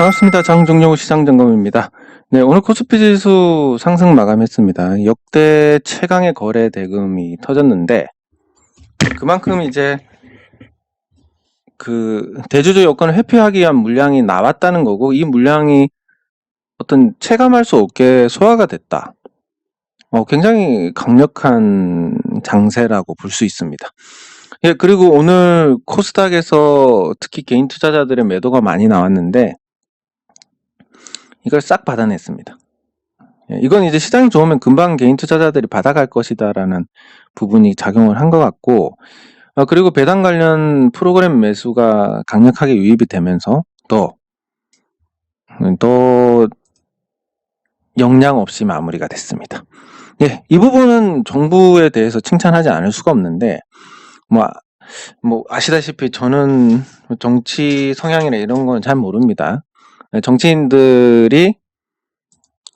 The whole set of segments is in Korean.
반갑습니다. 장종료 시장점검입니다. 네, 오늘 코스피 지수 상승 마감했습니다. 역대 최강의 거래 대금이 터졌는데 그만큼 이제 그 대주주 여건을 회피하기 위한 물량이 나왔다는 거고, 이 물량이 어떤 체감할 수 없게 소화가 됐다. 굉장히 강력한 장세라고 볼 수 있습니다. 예, 그리고 오늘 코스닥에서 특히 개인 투자자들의 매도가 많이 나왔는데 이걸 싹 받아냈습니다. 이건 이제 시장이 좋으면 금방 개인 투자자들이 받아갈 것이다라는 부분이 작용을 한 것 같고, 그리고 배당 관련 프로그램 매수가 강력하게 유입이 되면서 또 영량 없이 마무리가 됐습니다. 예, 이 부분은 정부에 대해서 칭찬하지 않을 수가 없는데, 아시다시피 저는 정치 성향이나 이런 건 잘 모릅니다. 정치인들이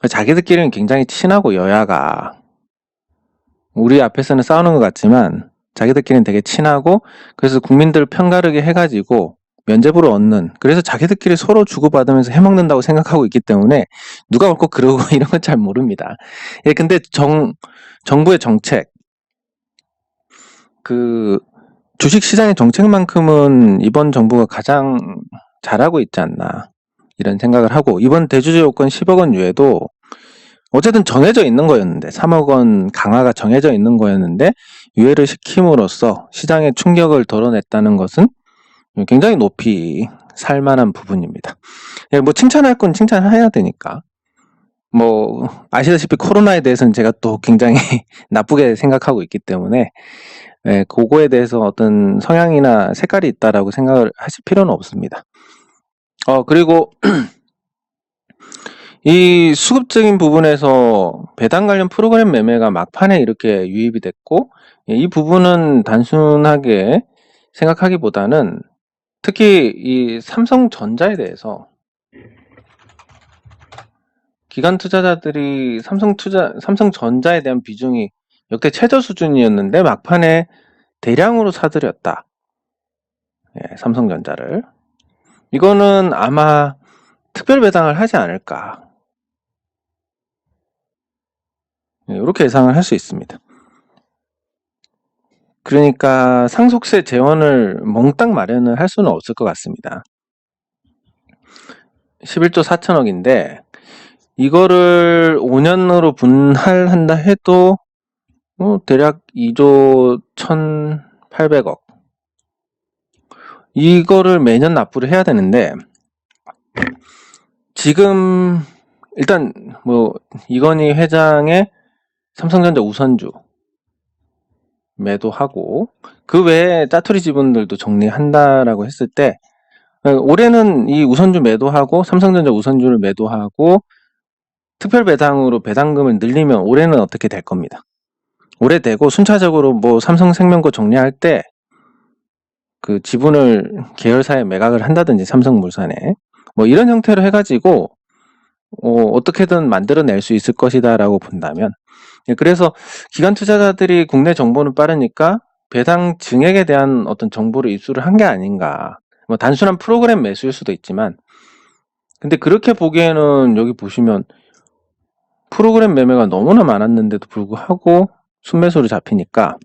자기들끼리는 굉장히 친하고, 여야가 우리 앞에서는 싸우는 것 같지만 자기들끼리는 되게 친하고, 그래서 국민들 편가르게 해가지고 면죄부를 얻는, 그래서 자기들끼리 서로 주고받으면서 해먹는다고 생각하고 있기 때문에 누가 옳고 그러고 이런 건 잘 모릅니다. 예, 근데 정부의 정책, 그 주식시장의 정책만큼은 이번 정부가 가장 잘하고 있지 않나 이런 생각을 하고, 이번 대주주 요건 10억 원 외에도 어쨌든 정해져 있는 거였는데, 3억 원 강화가 정해져 있는 거였는데 유예를 시킴으로써 시장에 충격을 덜어냈다는 것은 굉장히 높이 살만한 부분입니다. 예, 칭찬할 건 칭찬해야 되니까. 아시다시피 코로나에 대해서는 제가 또 굉장히 나쁘게 생각하고 있기 때문에, 예, 그거에 대해서 어떤 성향이나 색깔이 있다라고 생각을 하실 필요는 없습니다. 그리고 이 수급적인 부분에서 배당 관련 프로그램 매매가 막판에 이렇게 유입이 됐고, 이 부분은 단순하게 생각하기보다는 특히 이 삼성전자에 대해서 기관 투자자들이 삼성전자에 대한 비중이 역대 최저 수준이었는데 막판에 대량으로 사들였다. 예, 삼성전자를. 이거는 아마 특별 배당을 하지 않을까, 이렇게 예상을 할 수 있습니다. 그러니까 상속세 재원을 몽땅 마련을 할 수는 없을 것 같습니다. 11조 4천억인데 이거를 5년으로 분할한다 해도 대략 2조 1,800억, 이거를 매년 납부를 해야 되는데, 지금 일단 이건희 회장의 삼성전자 우선주 매도하고 그 외에 짜투리 지분들도 정리한다라고 했을 때, 올해는 이 우선주 매도하고 삼성전자 우선주를 매도하고 특별 배당으로 배당금을 늘리면 올해는 어떻게 될 겁니다. 올해 되고 순차적으로 삼성생명 거 정리할 때 그 지분을 계열사에 매각을 한다든지 삼성물산에 이런 형태로 해가지고 어떻게든 만들어낼 수 있을 것이다라고 본다면, 그래서 기관 투자자들이 국내 정보는 빠르니까 배당 증액에 대한 어떤 정보를 입수를 한 게 아닌가. 단순한 프로그램 매수일 수도 있지만, 근데 그렇게 보기에는 여기 보시면 프로그램 매매가 너무나 많았는데도 불구하고 순매수로 잡히니까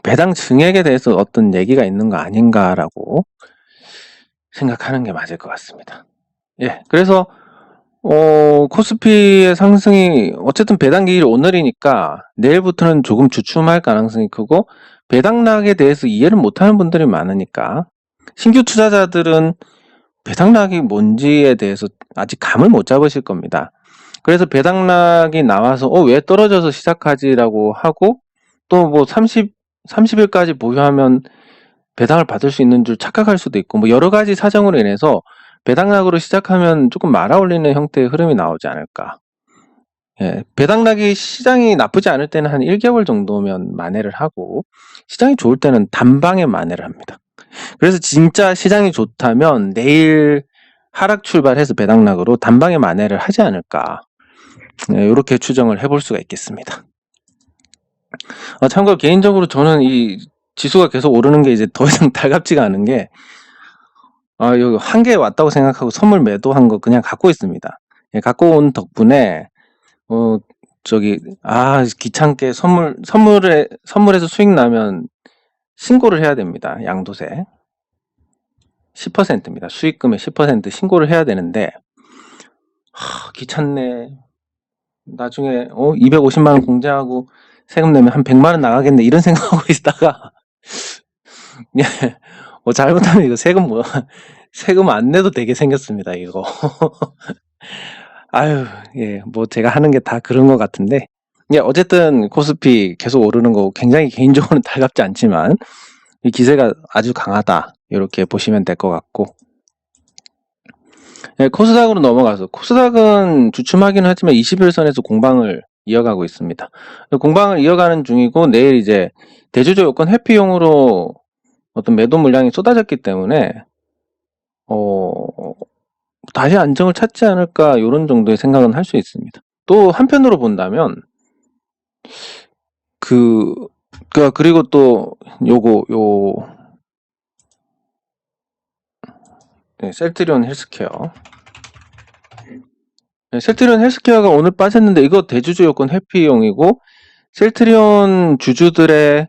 배당 증액에 대해서 어떤 얘기가 있는 거 아닌가라고 생각하는 게 맞을 것 같습니다. 예, 그래서 코스피의 상승이 어쨌든 배당 기일이 오늘이니까 내일부터는 조금 주춤할 가능성이 크고, 배당락에 대해서 이해를 못하는 분들이 많으니까 신규 투자자들은 배당락이 뭔지에 대해서 아직 감을 못 잡으실 겁니다. 그래서 배당락이 나와서 왜 떨어져서 시작하지라고 하고, 또 30일까지 보유하면 배당을 받을 수 있는 줄 착각할 수도 있고, 여러 가지 사정으로 인해서 배당락으로 시작하면 조금 말아올리는 형태의 흐름이 나오지 않을까. 예, 배당락이 시장이 나쁘지 않을 때는 한 1개월 정도면 만회를 하고, 시장이 좋을 때는 단방에 만회를 합니다. 그래서 진짜 시장이 좋다면 내일 하락 출발해서 배당락으로 단방에 만회를 하지 않을까, 이렇게 추정을 해볼 수가 있겠습니다. 참고로 개인적으로 저는 이 지수가 계속 오르는 게 이제 더 이상 달갑지가 않은 게, 여기 한개 왔다고 생각하고 선물 매도한 거 그냥 갖고 있습니다. 예, 갖고 온 덕분에 귀찮게 선물에서 수익 나면 신고를 해야 됩니다. 양도세 10%입니다. 수익금의 10% 신고를 해야 되는데 귀찮네. 나중에 250만 원 공제하고 세금 내면 한 100만 원 나가겠네 이런 생각하고 있다가 예, 잘못하면 이거 세금 안 내도 되게 생겼습니다. 이거. 아유, 예, 제가 하는 게 다 그런 것 같은데. 예, 어쨌든 코스피 계속 오르는 거 굉장히 개인적으로는 달갑지 않지만 이 기세가 아주 강하다. 이렇게 보시면 될 것 같고. 예, 코스닥으로 넘어가서 코스닥은 주춤하기는 하지만 21선에서 공방을 이어가고 있습니다. 공방을 이어가는 중이고 내일 이제 대주주 요건 회피용으로 어떤 매도 물량이 쏟아졌기 때문에 다시 안정을 찾지 않을까 이런 정도의 생각은 할 수 있습니다. 또 한편으로 본다면 그리고 또 셀트리온 헬스케어. 네, 셀트리온 헬스케어가 오늘 빠졌는데 이거 대주주 요건 회피용이고 셀트리온 주주들의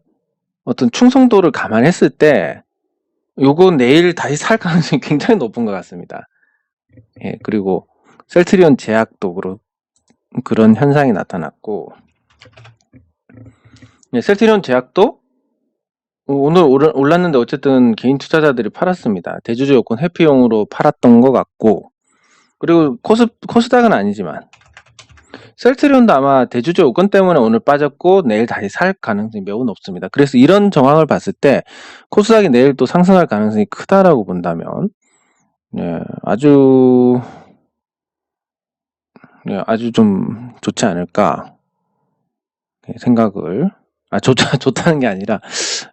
어떤 충성도를 감안했을 때 요거 내일 다시 살 가능성이 굉장히 높은 것 같습니다. 예, 그리고 셀트리온 제약도 그런 현상이 나타났고 예, 셀트리온 제약도 오늘 올랐는데 어쨌든 개인 투자자들이 팔았습니다. 대주주 요건 회피용으로 팔았던 것 같고 그리고 코스닥은 아니지만 셀트리온도 아마 대주주 요건 때문에 오늘 빠졌고 내일 다시 살 가능성이 매우 높습니다. 그래서 이런 정황을 봤을 때 코스닥이 내일 또 상승할 가능성이 크다라고 본다면 아주 좀 좋지 않을까 생각을 좋다는 게 아니라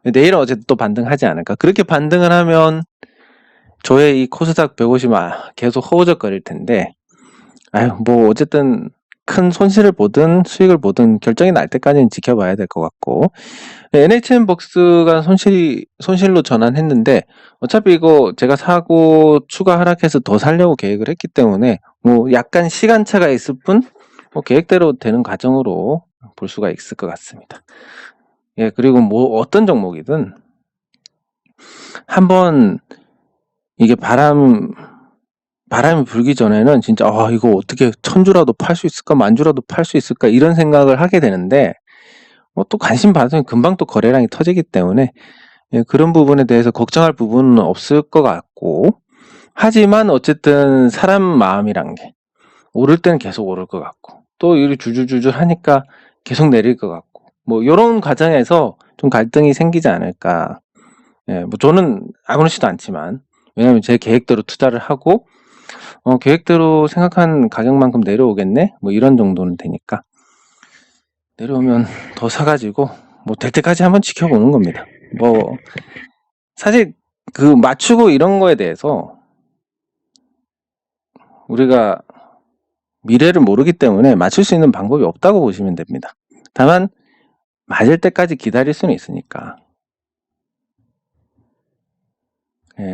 내일은 어쨌든 또 반등하지 않을까. 그렇게 반등을 하면 저의 이 코스닥 150 계속 허우적거릴 텐데 어쨌든 큰 손실을 보든 수익을 보든 결정이 날 때까지는 지켜봐야 될 것 같고 NHN벅스가 손실로 전환했는데 어차피 이거 제가 사고 추가 하락해서 더 살려고 계획을 했기 때문에 약간 시간차가 있을 뿐 계획대로 되는 과정으로 볼 수가 있을 것 같습니다. 예, 그리고 어떤 종목이든 한번 이게 바람이 불기 전에는 진짜 이거 어떻게 1000주라도 팔 수 있을까 10,000주라도 팔 수 있을까 이런 생각을 하게 되는데 또 관심 받으면 금방 또 거래량이 터지기 때문에 그런 부분에 대해서 걱정할 부분은 없을 것 같고 하지만 어쨌든 사람 마음이란 게 오를 때는 계속 오를 것 같고 또 이렇게 줄줄줄줄 하니까 계속 내릴 것 같고 이런 과정에서 좀 갈등이 생기지 않을까. 저는 아무렇지도 않지만 왜냐면 제 계획대로 투자를 하고 계획대로 생각한 가격만큼 내려오겠네 이런 정도는 되니까 내려오면 더 사가지고 될 때까지 한번 지켜보는 겁니다. 사실 맞추고 이런 거에 대해서 우리가 미래를 모르기 때문에 맞출 수 있는 방법이 없다고 보시면 됩니다. 다만 맞을 때까지 기다릴 수는 있으니까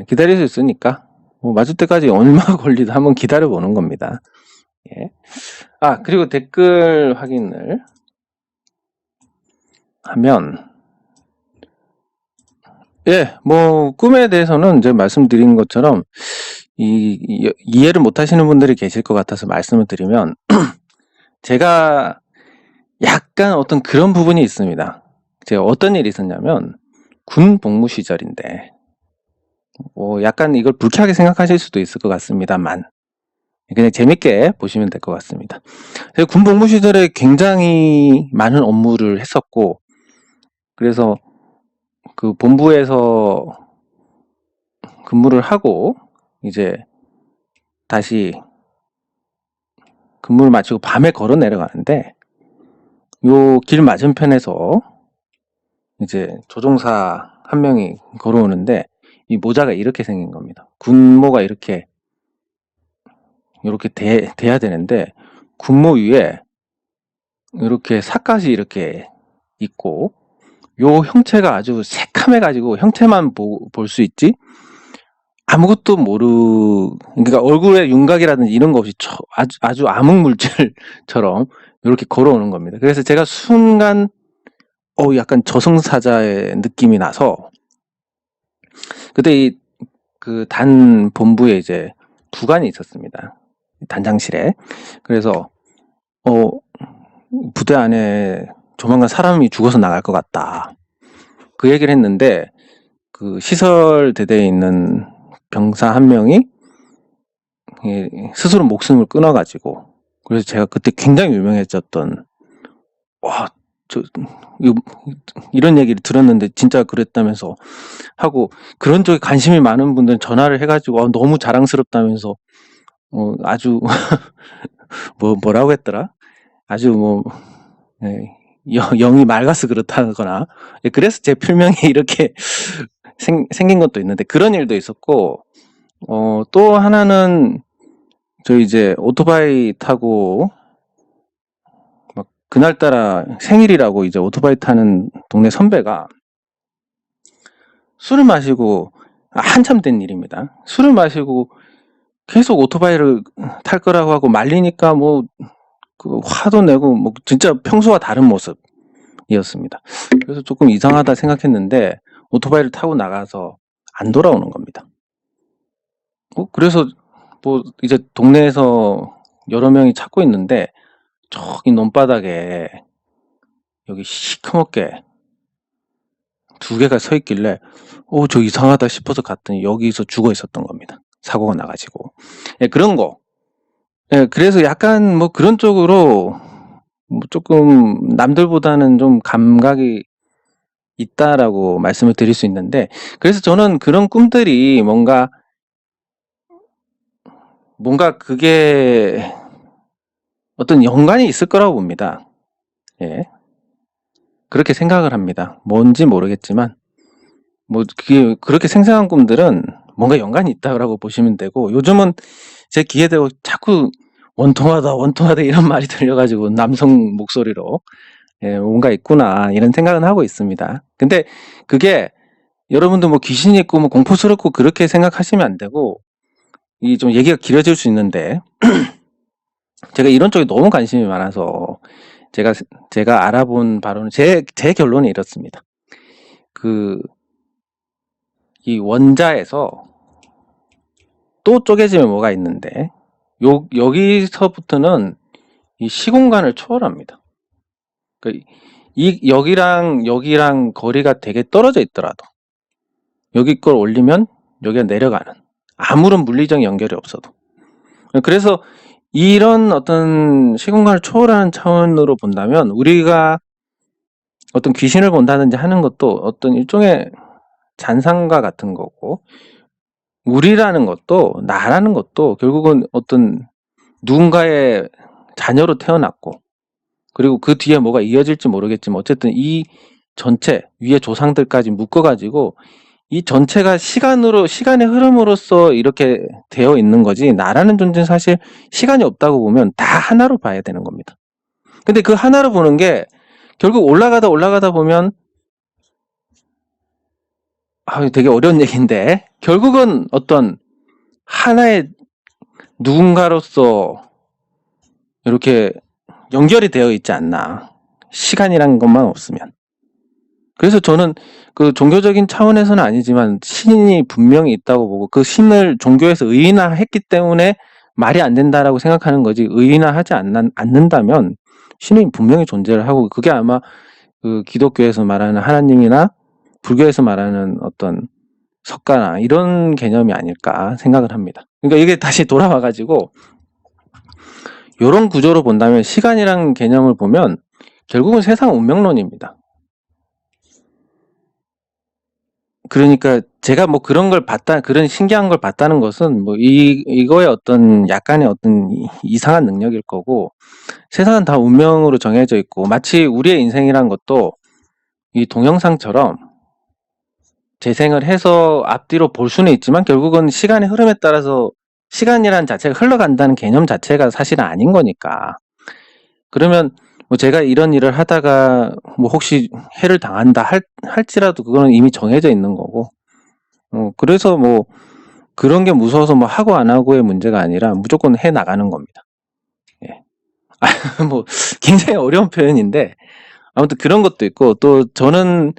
기다릴 수 있으니까 맞을 때까지 얼마나 걸리든 한번 기다려보는 겁니다. 예. 그리고 댓글 확인을 하면 꿈에 대해서는 이제 말씀드린 것처럼 이해를 못 하시는 분들이 계실 것 같아서 말씀을 드리면 제가 약간 어떤 그런 부분이 있습니다. 제가 어떤 일이 있었냐면 군 복무 시절인데 약간 이걸 불쾌하게 생각하실 수도 있을 것 같습니다만 그냥 재밌게 보시면 될 것 같습니다. 제가 군 복무 시절에 굉장히 많은 업무를 했었고 그래서 그 본부에서 근무를 하고 이제 다시 근무를 마치고 밤에 걸어 내려가는데 요 길 맞은편에서 이제 조종사 한 명이 걸어오는데 이 모자가 이렇게 생긴 겁니다. 군모가 이렇게 돼야 되는데 군모 위에 이렇게 삿갓이 이렇게 있고 요 형체가 아주 새카매 가지고 형태만 볼 수 있지 아무것도 그러니까 얼굴에 윤곽이라든지 이런 거 없이 아주 암흑 물질처럼 이렇게 걸어오는 겁니다. 그래서 제가 순간 약간 저승사자의 느낌이 나서 그때 그 단 본부에 이제 부관이 있었습니다. 단장실에. 그래서 부대 안에 조만간 사람이 죽어서 나갈 것 같다. 그 얘기를 했는데 그 시설 대대에 있는 병사 한 명이 스스로 목숨을 끊어가지고, 그래서 제가 그때 굉장히 유명해졌던, 이런 얘기를 들었는데 진짜 그랬다면서 하고, 그런 쪽에 관심이 많은 분들은 전화를 해가지고 너무 자랑스럽다면서 아주 뭐라고 했더라? 아주 영이 맑아서 그렇다거나, 그래서 제 필명이 이렇게 생긴 것도 있는데, 그런 일도 있었고, 또 하나는 저 이제 오토바이 타고 막 그날따라 생일이라고 이제 오토바이 타는 동네 선배가 술을 마시고, 한참 된 일입니다. 술을 마시고 계속 오토바이를 탈 거라고 하고 말리니까 그 화도 내고 진짜 평소와 다른 모습이었습니다. 그래서 조금 이상하다 생각했는데 오토바이를 타고 나가서 안 돌아오는 겁니다. 그래서 이제 동네에서 여러 명이 찾고 있는데 저기 논바닥에 여기 시커멓게 두 개가 서 있길래 저 이상하다 싶어서 갔더니 여기서 죽어 있었던 겁니다. 사고가 나가지고. 그런 거. 그래서 약간 그런 쪽으로 조금 남들보다는 좀 감각이 있다라고 말씀을 드릴 수 있는데, 그래서 저는 그런 꿈들이 뭔가 그게 어떤 연관이 있을 거라고 봅니다. 그렇게 생각을 합니다. 뭔지 모르겠지만 그게 그렇게 생생한 꿈들은 뭔가 연관이 있다고 보시면 되고, 요즘은 제 귀에 대고 자꾸 원통하다 이런 말이 들려가지고 남성 목소리로 뭔가 있구나 이런 생각은 하고 있습니다. 근데 그게 여러분도 귀신이 있고 공포스럽고 그렇게 생각하시면 안 되고, 이 좀 얘기가 길어질 수 있는데 제가 이런 쪽에 너무 관심이 많아서 제가 알아본 바로는 제 결론이 이렇습니다. 이 원자에서 또 쪼개지면 뭐가 있는데 여기서부터는 이 시공간을 초월합니다. 그러니까 여기랑 거리가 되게 떨어져 있더라도 여기 걸 올리면 여기가 내려가는, 아무런 물리적 연결이 없어도. 그래서 이런 어떤 시공간을 초월하는 차원으로 본다면 우리가 어떤 귀신을 본다든지 하는 것도 어떤 일종의 잔상과 같은 거고, 우리라는 것도 나라는 것도 결국은 어떤 누군가의 자녀로 태어났고, 그리고 그 뒤에 뭐가 이어질지 모르겠지만 어쨌든 이 전체 위에 조상들까지 묶어가지고 이 전체가 시간의 흐름으로써 이렇게 되어 있는 거지, 나라는 존재는 사실 시간이 없다고 보면 다 하나로 봐야 되는 겁니다. 근데 그 하나로 보는 게 결국 올라가다 보면 되게 어려운 얘기인데, 결국은 어떤 하나의 누군가로서 이렇게 연결이 되어 있지 않나, 시간이란 것만 없으면. 그래서 저는 그 종교적인 차원에서는 아니지만 신이 분명히 있다고 보고, 그 신을 종교에서 의인화했기 때문에 말이 안 된다라고 생각하는 거지, 의인화하지 않는다면 신이 분명히 존재를 하고, 그게 아마 그 기독교에서 말하는 하나님이나 불교에서 말하는 어떤 석가나 이런 개념이 아닐까 생각을 합니다. 그러니까 이게 다시 돌아와가지고 이런 구조로 본다면 시간이란 개념을 보면 결국은 세상 운명론입니다. 그러니까 제가 그런 걸 그런 신기한 걸 봤다는 것은 이거의 어떤 약간의 어떤 이상한 능력일 거고, 세상은 다 운명으로 정해져 있고, 마치 우리의 인생이란 것도 이 동영상처럼 재생을 해서 앞뒤로 볼 수는 있지만 결국은 시간의 흐름에 따라서 시간이란 자체가 흘러간다는 개념 자체가 사실은 아닌 거니까. 그러면 제가 이런 일을 하다가 혹시 해를 당한다 할지라도 그거는 이미 정해져 있는 거고, 그래서 그런 게 무서워서 뭐 하고 안 하고의 문제가 아니라 무조건 해 나가는 겁니다. 예. 뭐 굉장히 어려운 표현인데 아무튼 그런 것도 있고 또 저는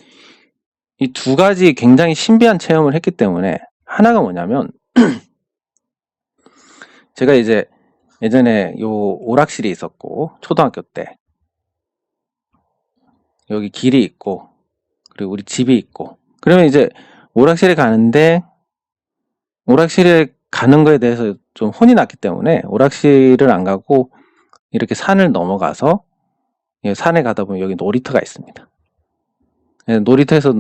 이 두 가지 굉장히 신비한 체험을 했기 때문에 하나가 뭐냐면 제가 이제 예전에 요 오락실이 있었고 초등학교 때 여기 길이 있고 그리고 우리 집이 있고 그러면 이제 오락실에 가는데 오락실에 가는 거에 대해서 좀 혼이 났기 때문에 오락실을 안 가고 이렇게 산을 넘어가서 산에 가다 보면 여기 놀이터가 있습니다. 놀이터에서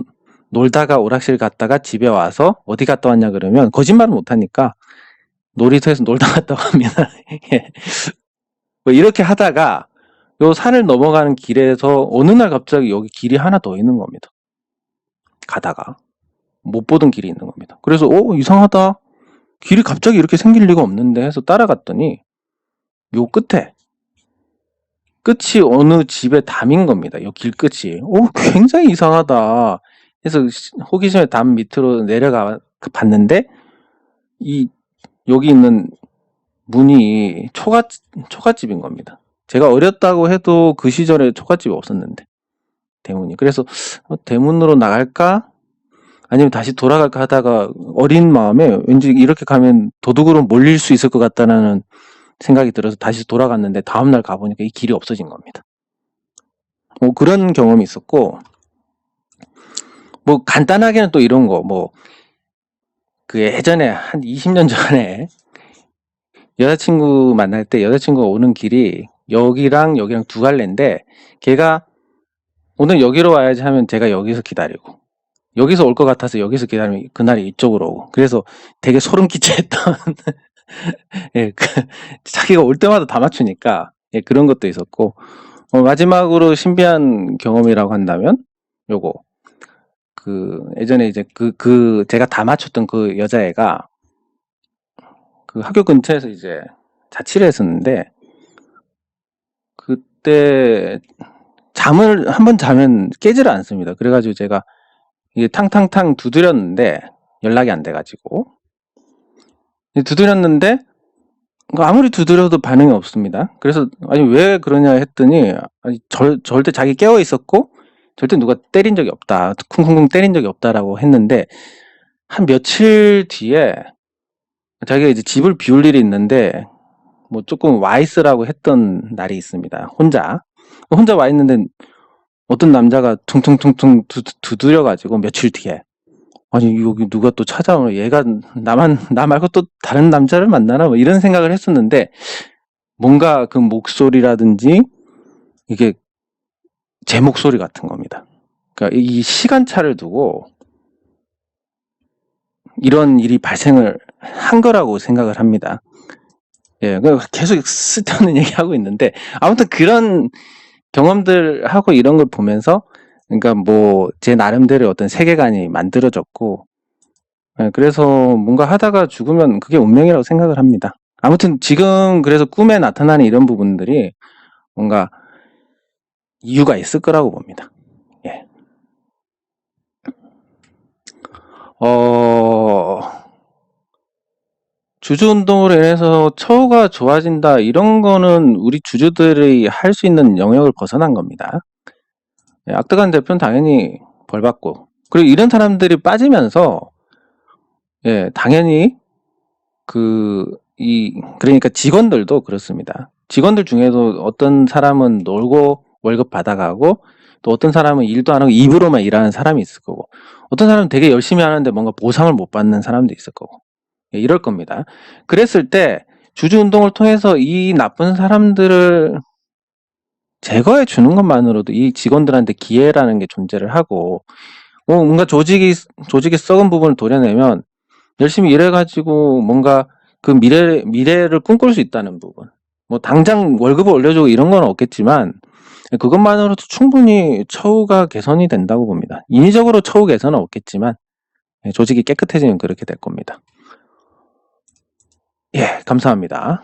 놀다가 오락실 갔다가 집에 와서 어디 갔다 왔냐 그러면 거짓말을 못하니까 놀이터에서 놀다 갔다고 합니다. 예. 뭐 이렇게 하다가 요 산을 넘어가는 길에서 어느 날 갑자기 여기 길이 하나 더 있는 겁니다. 가다가 못 보던 길이 있는 겁니다. 그래서 이상하다. 길이 갑자기 이렇게 생길 리가 없는데 해서 따라갔더니 요 끝이 어느 집의 담인 겁니다. 요 길 끝이. 굉장히 이상하다. 해서 호기심에 담 밑으로 내려가 봤는데 여기 있는 문이 초가집인 겁니다. 제가 어렸다고 해도 그 시절에 초가집이 없었는데 대문이. 그래서 대문으로 나갈까? 아니면 다시 돌아갈까 하다가 어린 마음에 왠지 이렇게 가면 도둑으로 몰릴 수 있을 것 같다는 생각이 들어서 다시 돌아갔는데 다음날 가보니까 이 길이 없어진 겁니다. 뭐 그런 경험이 있었고 뭐 간단하게는 또 이런 거 그 예전에 한 20년 전에 여자친구 만날 때 여자친구가 오는 길이 여기랑 두 갈래인데 걔가 오늘 여기로 와야지 하면 제가 여기서 기다리고 여기서 올 것 같아서 여기서 기다리면 그날이 이쪽으로 오고 그래서 되게 소름 끼쳤던 예, 자기가 올 때마다 다 맞추니까 그런 것도 있었고 마지막으로 신비한 경험이라고 한다면 요거 예전에 이제 제가 다 맞췄던 그 여자애가 그 학교 근처에서 이제 자취를 했었는데 그때 잠을 한번 자면 깨지를 않습니다. 그래가지고 제가 이게 탕탕탕 두드렸는데 연락이 안 돼가지고 두드렸는데 아무리 두드려도 반응이 없습니다. 그래서 아니 왜 그러냐 했더니 아니, 절대 자기 깨어 있었고 절대 누가 때린 적이 없다. 쿵쿵쿵 때린 적이 없다라고 했는데 한 며칠 뒤에 자기가 이제 집을 비울 일이 있는데 뭐 조금 와 있으라고 했던 날이 있습니다. 혼자 와 있는데 어떤 남자가 퉁퉁퉁퉁 두드려가지고 며칠 뒤에 아니 여기 누가 또 찾아오면 얘가 나 말고 또 다른 남자를 만나나 뭐 이런 생각을 했었는데 뭔가 그 목소리라든지 이게 제 목소리 같은 겁니다. 그러니까 이 시간차를 두고 이런 일이 발생을 한 거라고 생각을 합니다. 예, 계속 쓸데없는 얘기하고 있는데 아무튼 그런 경험들하고 이런 걸 보면서 그러니까 뭐 제 나름대로 어떤 세계관이 만들어졌고 그래서 뭔가 하다가 죽으면 그게 운명이라고 생각을 합니다. 아무튼 지금 그래서 꿈에 나타나는 이런 부분들이 뭔가 이유가 있을 거라고 봅니다. 예. 주주 운동으로 인해서 처우가 좋아진다 이런 거는 우리 주주들이 할 수 있는 영역을 벗어난 겁니다. 예, 악덕한 대표는 당연히 벌 받고 그리고 이런 사람들이 빠지면서 예, 당연히 그러니까 직원들도 그렇습니다. 직원들 중에도 어떤 사람은 놀고 월급 받아가고 또 어떤 사람은 일도 안 하고 입으로만 일하는 사람이 있을 거고 어떤 사람은 되게 열심히 하는데 뭔가 보상을 못 받는 사람도 있을 거고 예, 이럴 겁니다. 그랬을 때 주주운동을 통해서 이 나쁜 사람들을 제거해 주는 것만으로도 이 직원들한테 기회라는 게 존재를 하고 뭔가 조직이 썩은 부분을 도려내면 열심히 일해가지고 뭔가 그 미래를 꿈꿀 수 있다는 부분. 뭐 당장 월급을 올려주고 이런 건 없겠지만 그것만으로도 충분히 처우가 개선이 된다고 봅니다. 인위적으로 처우 개선은 없겠지만 조직이 깨끗해지면 그렇게 될 겁니다. 예, 감사합니다.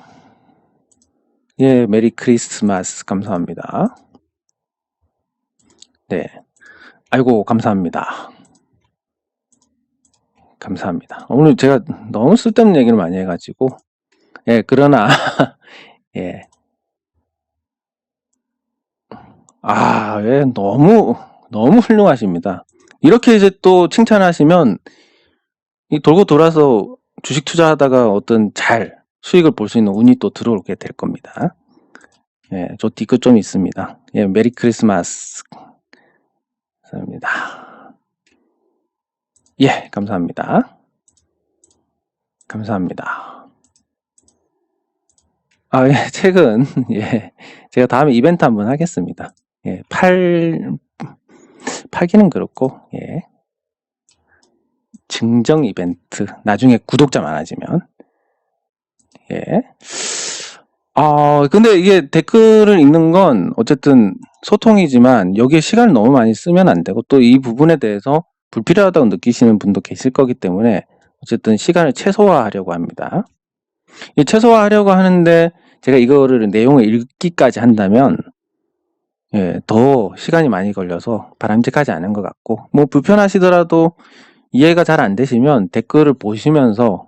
예, 메리 크리스마스 감사합니다. 네, 아이고 감사합니다. 감사합니다. 오늘 제가 너무 쓸데없는 얘기를 많이 해가지고, 예, 그러나, 예. 예, 너무 훌륭하십니다. 이렇게 이제 또 칭찬하시면, 이 돌고 돌아서 주식 투자하다가 어떤 수익을 볼 수 있는 운이 또 들어오게 될 겁니다. 예, 저 뒤끝 좀 있습니다. 예, 메리 크리스마스. 감사합니다. 예, 감사합니다. 감사합니다. 예, 책은, 예, 제가 다음에 이벤트 한번 하겠습니다. 예, 팔기는 그렇고, 예. 증정 이벤트. 나중에 구독자 많아지면. 예. 근데 이게 댓글을 읽는 건 어쨌든 소통이지만 여기에 시간을 너무 많이 쓰면 안 되고 또 이 부분에 대해서 불필요하다고 느끼시는 분도 계실 거기 때문에 어쨌든 시간을 최소화하려고 합니다. 이 최소화하려고 하는데 제가 이거를 내용을 읽기까지 한다면 예, 더 시간이 많이 걸려서 바람직하지 않은 것 같고 뭐 불편하시더라도 이해가 잘 안 되시면 댓글을 보시면서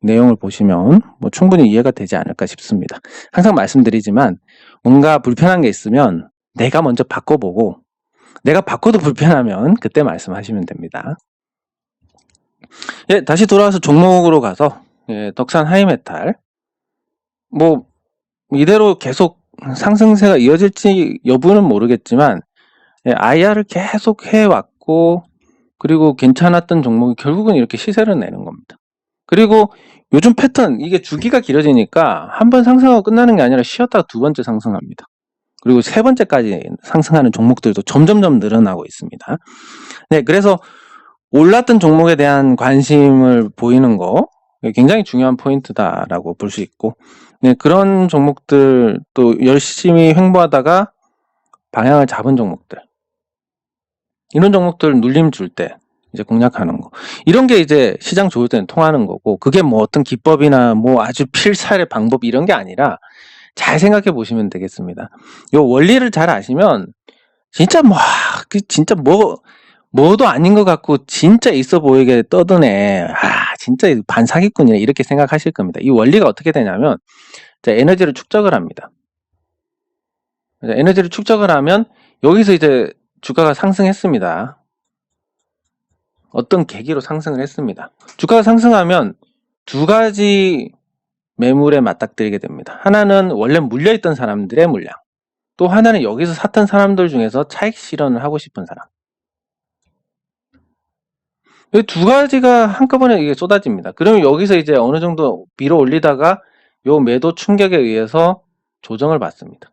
내용을 보시면 뭐 충분히 이해가 되지 않을까 싶습니다. 항상 말씀드리지만 뭔가 불편한 게 있으면 내가 먼저 바꿔보고 내가 바꿔도 불편하면 그때 말씀하시면 됩니다. 예, 다시 돌아와서 종목으로 가서 예, 덕산 하이메탈 뭐 이대로 계속 상승세가 이어질지 여부는 모르겠지만 예, IR을 계속 해왔고 그리고 괜찮았던 종목이 결국은 이렇게 시세를 내는 겁니다. 그리고 요즘 패턴 이게 주기가 길어지니까 한 번 상승하고 끝나는 게 아니라 쉬었다가 두 번째 상승합니다. 그리고 세 번째까지 상승하는 종목들도 점점점 늘어나고 있습니다. 네, 그래서 올랐던 종목에 대한 관심을 보이는 거 굉장히 중요한 포인트다라고 볼 수 있고 네, 그런 종목들 또 열심히 횡보하다가 방향을 잡은 종목들 이런 종목들 눌림 줄 때 이제 공략하는 거 이런 게 이제 시장 좋을 때는 통하는 거고 그게 뭐 어떤 기법이나 뭐 아주 필살의 방법 이런 게 아니라 잘 생각해 보시면 되겠습니다. 요 원리를 잘 아시면 진짜 진짜 뭐도 아닌 것 같고 진짜 있어 보이게 떠드네. 진짜 반사기꾼이네 이렇게 생각하실 겁니다. 이 원리가 어떻게 되냐면 에너지를 축적을 합니다. 에너지를 축적을 하면 여기서 이제 주가가 상승했습니다. 어떤 계기로 상승을 했습니다. 주가가 상승하면 두 가지 매물에 맞닥뜨리게 됩니다. 하나는 원래 물려있던 사람들의 물량, 또 하나는 여기서 샀던 사람들 중에서 차익 실현을 하고 싶은 사람. 이 두 가지가 한꺼번에 이게 쏟아집니다. 그러면 여기서 이제 어느 정도 밀어 올리다가 요 매도 충격에 의해서 조정을 받습니다.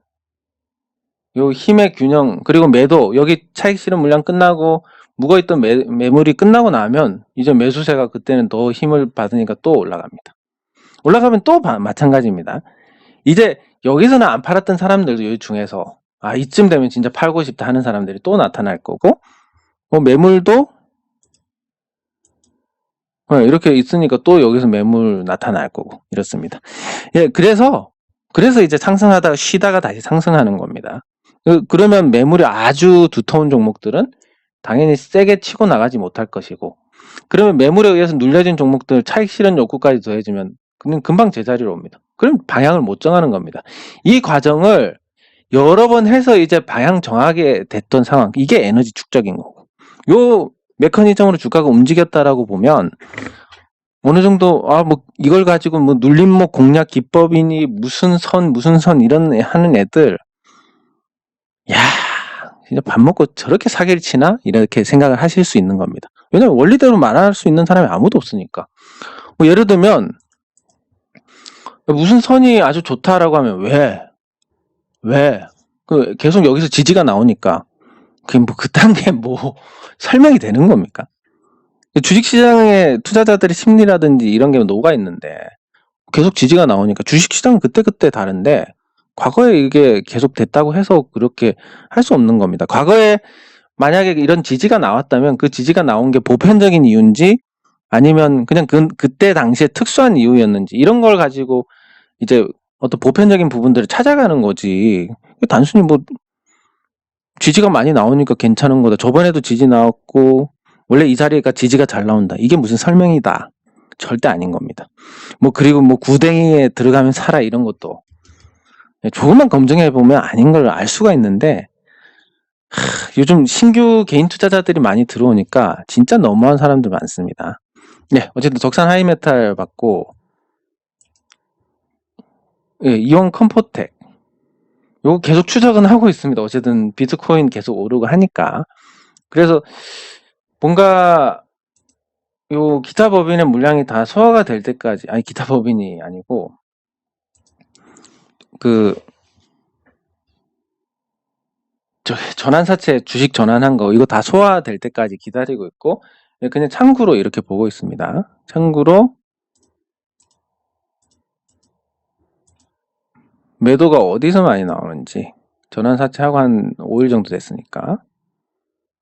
요 힘의 균형 그리고 매도 여기 차익 실현 물량 끝나고 묵어있던 매물이 끝나고 나면 이제 매수세가 그때는 더 힘을 받으니까 또 올라갑니다. 올라가면 또 마찬가지입니다. 이제 여기서는 안 팔았던 사람들도 여기 중에서 이쯤 되면 진짜 팔고 싶다 하는 사람들이 또 나타날 거고 매물도 이렇게 있으니까 또 여기서 매물 나타날 거고 이렇습니다. 예, 그래서 이제 상승하다가 쉬다가 다시 상승하는 겁니다. 그러면 매물이 아주 두터운 종목들은 당연히 세게 치고 나가지 못할 것이고 그러면 매물에 의해서 눌려진 종목들 차익 실현 욕구까지 더해지면 그냥 금방 제자리로 옵니다. 그럼 방향을 못 정하는 겁니다. 이 과정을 여러 번 해서 이제 방향 정하게 됐던 상황 이게 에너지 축적인 거고 요 메커니즘으로 주가가 움직였다라고 보면 어느 정도 뭐 이걸 가지고 뭐 눌림목 공략 기법이니 무슨 선 이런 하는 애들 진짜 밥 먹고 저렇게 사기를 치나? 이렇게 생각을 하실 수 있는 겁니다. 왜냐면 원리대로 말할 수 있는 사람이 아무도 없으니까. 뭐 예를 들면 무슨 선이 아주 좋다라고 하면 왜? 계속 여기서 지지가 나오니까 그게 뭐 그딴 게 뭐 설명이 되는 겁니까? 주식시장에 투자자들의 심리라든지 이런 게 녹아 있는데 계속 지지가 나오니까 주식시장은 그때 다른데 과거에 이게 계속 됐다고 해서 그렇게 할 수 없는 겁니다. 과거에 만약에 이런 지지가 나왔다면 그 지지가 나온 게 보편적인 이유인지 아니면 그냥 그때 당시에 특수한 이유였는지 이런 걸 가지고 이제 어떤 보편적인 부분들을 찾아가는 거지 단순히 뭐 지지가 많이 나오니까 괜찮은 거다. 저번에도 지지 나왔고 원래 이 자리가 지지가 잘 나온다. 이게 무슨 설명이다. 절대 아닌 겁니다. 뭐 그리고 뭐 구덩이에 들어가면 살아 이런 것도 조금만 검증해 보면 아닌 걸 알 수가 있는데 요즘 신규 개인 투자자들이 많이 들어오니까 진짜 너무한 사람들 많습니다. 네, 어쨌든 적산 하이메탈 받고 예, 이온 컴포텍 요거 계속 추적은 하고 있습니다. 어쨌든 비트코인 계속 오르고 하니까. 그래서 뭔가 요 기타 법인의 물량이 다 소화가 될 때까지, 아니 기타 법인이 아니고 그 전환사채 주식 전환한 거 이거 다 소화될 때까지 기다리고 있고 그냥 참고로 이렇게 보고 있습니다. 참고로 매도가 어디서 많이 나오는지 전환사채하고 한 5일 정도 됐으니까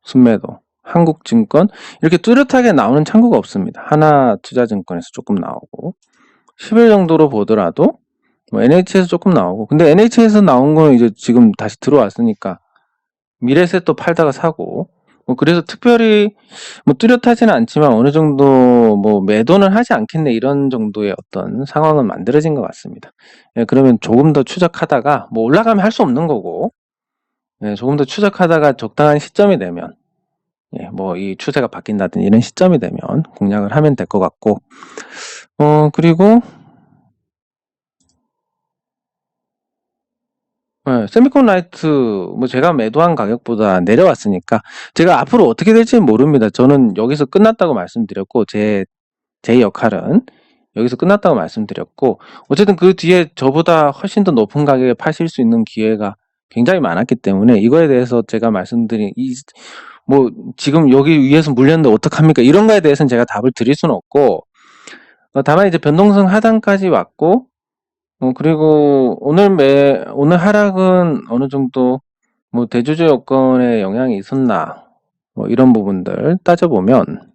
순매도 한국증권 이렇게 뚜렷하게 나오는 창구가 없습니다. 하나투자증권에서 조금 나오고 10일 정도로 보더라도 뭐 NH에서 조금 나오고 근데 NH에서 나온 거는 이제 지금 다시 들어왔으니까 미래셋도 팔다가 사고 뭐 그래서 특별히 뭐 뚜렷하지는 않지만 어느 정도 뭐 매도는 하지 않겠네 이런 정도의 어떤 상황은 만들어진 것 같습니다. 예, 그러면 조금 더 추적하다가 뭐 올라가면 할 수 없는 거고 예, 조금 더 추적하다가 적당한 시점이 되면 예, 뭐 이 추세가 바뀐다든지 이런 시점이 되면 공략을 하면 될 것 같고 그리고 예, 세미콘 라이트 뭐 제가 매도한 가격보다 내려왔으니까 제가 앞으로 어떻게 될지는 모릅니다. 저는 여기서 끝났다고 말씀드렸고 제 역할은 여기서 끝났다고 말씀드렸고 어쨌든 그 뒤에 저보다 훨씬 더 높은 가격에 파실 수 있는 기회가 굉장히 많았기 때문에 이거에 대해서 제가 말씀드린 뭐 지금 여기 위에서 물렸는데 어떡합니까? 이런 거에 대해서는 제가 답을 드릴 수는 없고 다만 이제 변동성 하단까지 왔고 그리고 오늘 하락은 어느 정도 뭐 대주주 여건에 영향이 있었나 뭐 이런 부분들 따져보면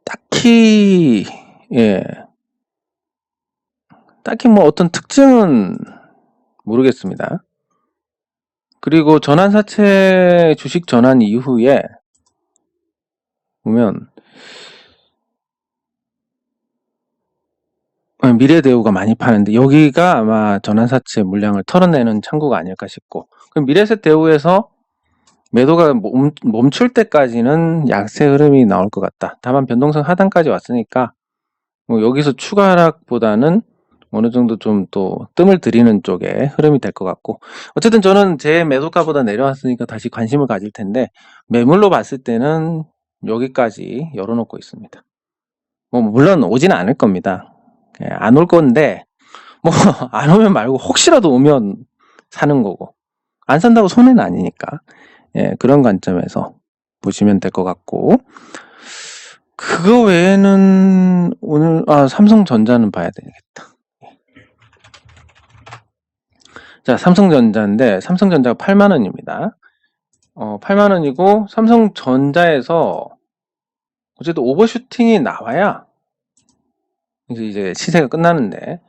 딱히 예 딱히 뭐 어떤 특징은 모르겠습니다. 그리고 전환사채 주식 전환 이후에 보면 미래대우가 많이 파는데 여기가 아마 전환사채 물량을 털어내는 창구가 아닐까 싶고 그럼 미래셋 대우에서 매도가 멈출 때까지는 약세 흐름이 나올 것 같다. 다만 변동성 하단까지 왔으니까 뭐 여기서 추가 하락보다는 어느 정도 좀 또 뜸을 들이는 쪽에 흐름이 될 것 같고 어쨌든 저는 제 매도가보다 내려왔으니까 다시 관심을 가질 텐데 매물로 봤을 때는 여기까지 열어놓고 있습니다. 뭐 물론 오지는 않을 겁니다. 안 올 건데 뭐 안 오면 말고 혹시라도 오면 사는 거고 안 산다고 손해는 아니니까 예, 그런 관점에서 보시면 될 것 같고 그거 외에는 오늘 삼성전자는 봐야 되겠다. 자, 삼성전자인데 삼성전자가 8만 원입니다. 8만 원이고 삼성전자에서 어쨌든 오버슈팅이 나와야 이제 시세가 끝나는데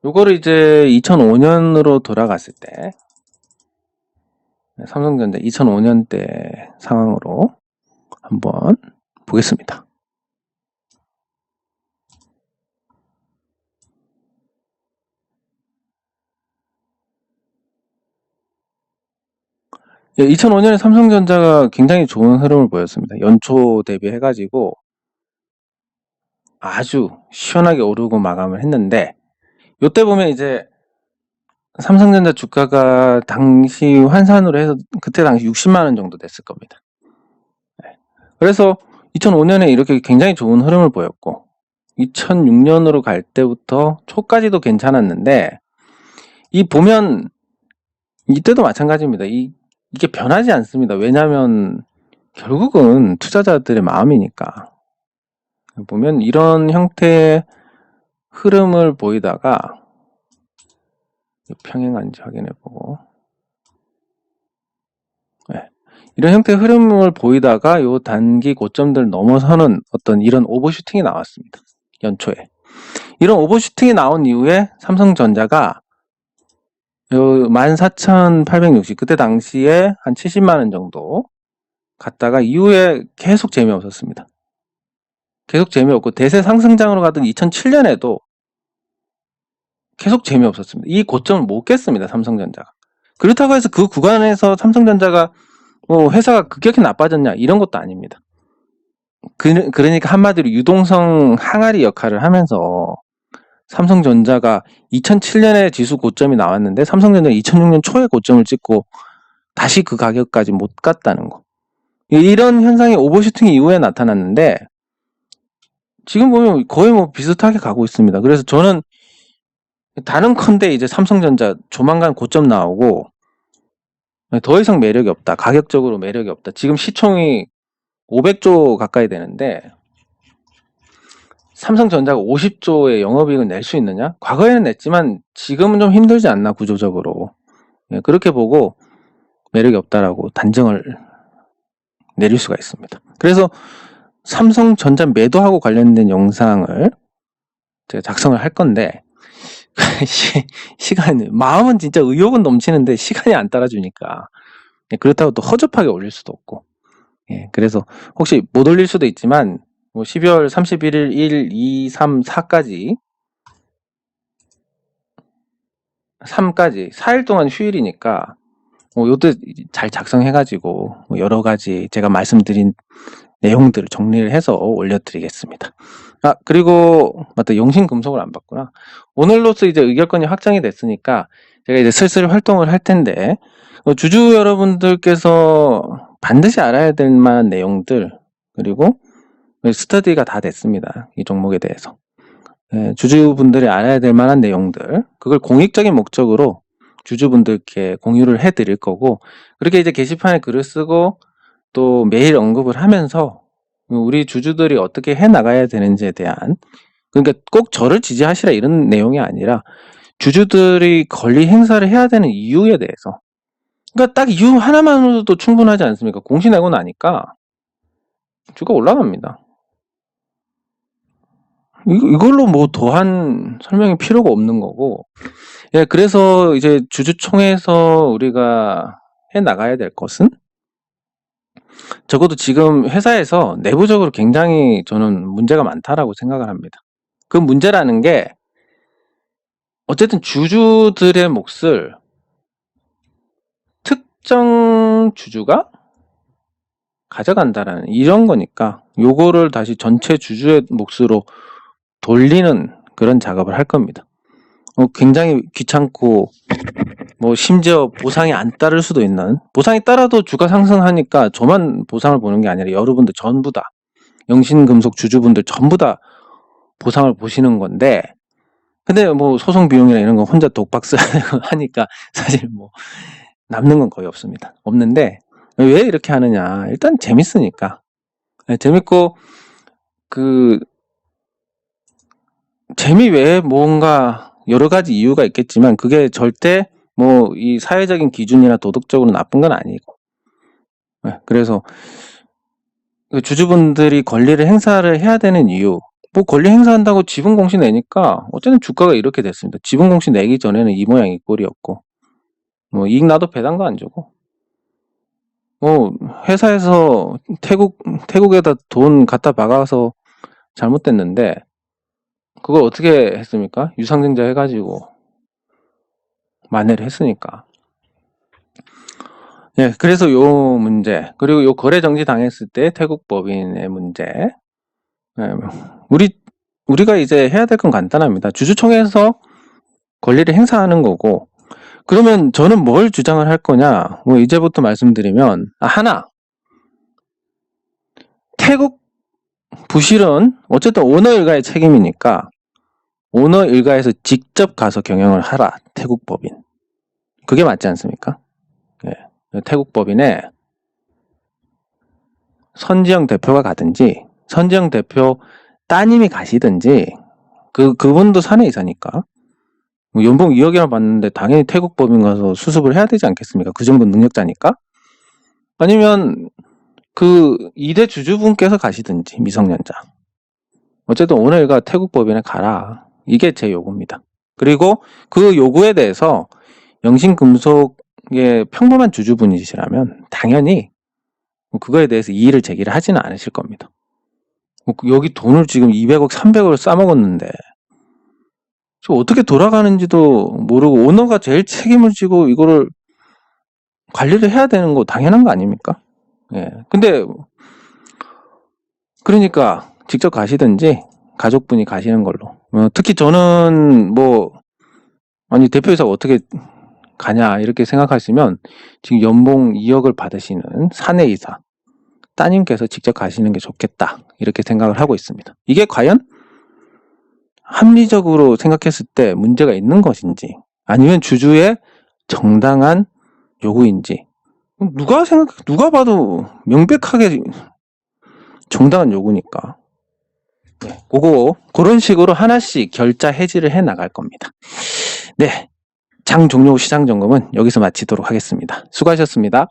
요거를 이제 2005년으로 돌아갔을 때 삼성전자 2005년 때 상황으로 한번 보겠습니다. 예, 2005년에 삼성전자가 굉장히 좋은 흐름을 보였습니다. 연초 대비해가지고 아주 시원하게 오르고 마감을 했는데 요때 보면 이제 삼성전자 주가가 당시 환산으로 해서 그때 당시 60만 원 정도 됐을 겁니다. 그래서 2005년에 이렇게 굉장히 좋은 흐름을 보였고 2006년으로 갈 때부터 초까지도 괜찮았는데 이 보면 이때도 마찬가지입니다. 이게 변하지 않습니다. 왜냐하면 결국은 투자자들의 마음이니까 보면 이런 형태의 흐름을 보이다가 평행한지 확인해보고 네. 이런 형태의 흐름을 보이다가 요 단기 고점들 넘어서는 어떤 이런 오버슈팅이 나왔습니다. 연초에 이런 오버슈팅이 나온 이후에 삼성전자가 14,860 그때 당시에 한 70만 원 정도 갔다가 이후에 계속 재미없었습니다. 계속 재미없고 대세 상승장으로 가던 2007년에도 계속 재미없었습니다. 이 고점을 못 깼습니다. 삼성전자가. 그렇다고 해서 그 구간에서 삼성전자가 회사가 급격히 나빠졌냐 이런 것도 아닙니다. 그러니까 한마디로 유동성 항아리 역할을 하면서 삼성전자가 2007년에 지수 고점이 나왔는데 삼성전자가 2006년 초에 고점을 찍고 다시 그 가격까지 못 갔다는 거. 이런 현상이 오버슈팅 이후에 나타났는데 지금 보면 거의 비슷하게 가고 있습니다. 그래서 저는 다른컨대 이제 삼성전자 조만간 고점 나오고 더 이상 매력이 없다. 가격적으로 매력이 없다. 지금 시총이 500조 가까이 되는데 삼성전자가 50조의 영업이익을 낼 수 있느냐? 과거에는 냈지만 지금은 좀 힘들지 않나 구조적으로. 그렇게 보고 매력이 없다라고 단정을 내릴 수가 있습니다. 그래서 삼성전자 매도하고 관련된 영상을 제가 작성을 할 건데 시간이 마음은 진짜 의욕은 넘치는데 시간이 안 따라주니까 그렇다고 또 허접하게 올릴 수도 없고 그래서 혹시 못 올릴 수도 있지만 12월 31일 1, 2, 3, 4까지 3까지 4일 동안 휴일이니까 요때 잘 작성해가지고 여러 가지 제가 말씀드린 내용들을 정리를 해서 올려드리겠습니다. 그리고 맞다, 용신금속을 안 봤구나. 오늘로써 이제 의결권이 확정이 됐으니까 제가 이제 슬슬 활동을 할 텐데 주주 여러분들께서 반드시 알아야 될 만한 내용들 그리고 스터디가 다 됐습니다. 이 종목에 대해서 주주분들이 알아야 될 만한 내용들 그걸 공익적인 목적으로 주주분들께 공유를 해드릴 거고 그렇게 이제 게시판에 글을 쓰고 또 매일 언급을 하면서 우리 주주들이 어떻게 해나가야 되는지에 대한 그러니까 꼭 저를 지지하시라 이런 내용이 아니라 주주들이 권리 행사를 해야 되는 이유에 대해서 그러니까 딱 이유 하나만으로도 충분하지 않습니까? 공시 내고 나니까 주가 올라갑니다. 이걸로 더한 설명이 필요가 없는 거고 그래서 이제 주주총회에서 우리가 해나가야 될 것은 적어도 지금 회사에서 내부적으로 굉장히 저는 문제가 많다라고 생각을 합니다. 그 문제라는 게 어쨌든 주주들의 몫을 특정 주주가 가져간다라는 이런 거니까 요거를 다시 전체 주주의 몫으로 돌리는 그런 작업을 할 겁니다. 굉장히 귀찮고 심지어 보상이 안 따를 수도 있는 보상이 따라도 주가 상승하니까 저만 보상을 보는 게 아니라 여러분들 전부 다 영신금속 주주분들 전부 다 보상을 보시는 건데 근데 소송 비용이나 이런 거 혼자 독박 하니까 사실 남는 건 거의 없는데 왜 이렇게 하느냐 일단 재밌으니까 재밌고 재미 외에 뭔가 여러 가지 이유가 있겠지만 그게 절대 이 사회적인 기준이나 도덕적으로 나쁜 건 아니고 그래서 주주분들이 권리를 행사를 해야 되는 이유 권리 행사한다고 지분 공시 내니까 어쨌든 주가가 이렇게 됐습니다. 지분 공시 내기 전에는 이 모양 이 꼴이었고 이익 나도 배당도 안 주고 회사에서 태국에다 돈 갖다 박아서 잘못됐는데 그걸 어떻게 했습니까? 유상증자 해가지고 만회를 했으니까. 그래서 요 문제 그리고 요 거래 정지 당했을 때 태국 법인의 문제 우리가 이제 해야 될 건 간단합니다. 주주총회에서 권리를 행사하는 거고 그러면 저는 뭘 주장을 할 거냐 이제부터 말씀드리면 하나 태국 부실은 어쨌든 오너 일가의 책임이니까 오너 일가에서 직접 가서 경영을 하라. 태국 법인 그게 맞지 않습니까? 태국 법인에 선지영 대표가 가든지 선지영 대표 따님이 가시든지 그분도 사내이사니까 연봉 2억이나 받는데 당연히 태국 법인 가서 수습을 해야 되지 않겠습니까? 그 정도 능력자니까. 아니면 그 2대 주주분께서 가시든지 미성년자 어쨌든 오늘가 태국 법인에 가라. 이게 제 요구입니다. 그리고 그 요구에 대해서 영신금속의 평범한 주주분이시라면 당연히 그거에 대해서 이의를 제기를 하지는 않으실 겁니다. 여기 돈을 지금 200억, 300억을 싸먹었는데 어떻게 돌아가는지도 모르고 오너가 제일 책임을 지고 이거를 관리를 해야 되는 거 당연한 거 아닙니까? 예. 근데 그러니까 직접 가시든지 가족분이 가시는 걸로. 특히 저는 아니 대표이사가 어떻게 가냐 이렇게 생각하시면 지금 연봉 2억을 받으시는 사내이사 따님께서 직접 가시는 게 좋겠다 이렇게 생각을 하고 있습니다. 이게 과연 합리적으로 생각했을 때 문제가 있는 것인지 아니면 주주의 정당한 요구인지 누가 봐도 명백하게 정당한 요구니까 그런 식으로 하나씩 결자 해지를 해 나갈 겁니다. 네, 장 종료 시장 점검은 여기서 마치도록 하겠습니다. 수고하셨습니다.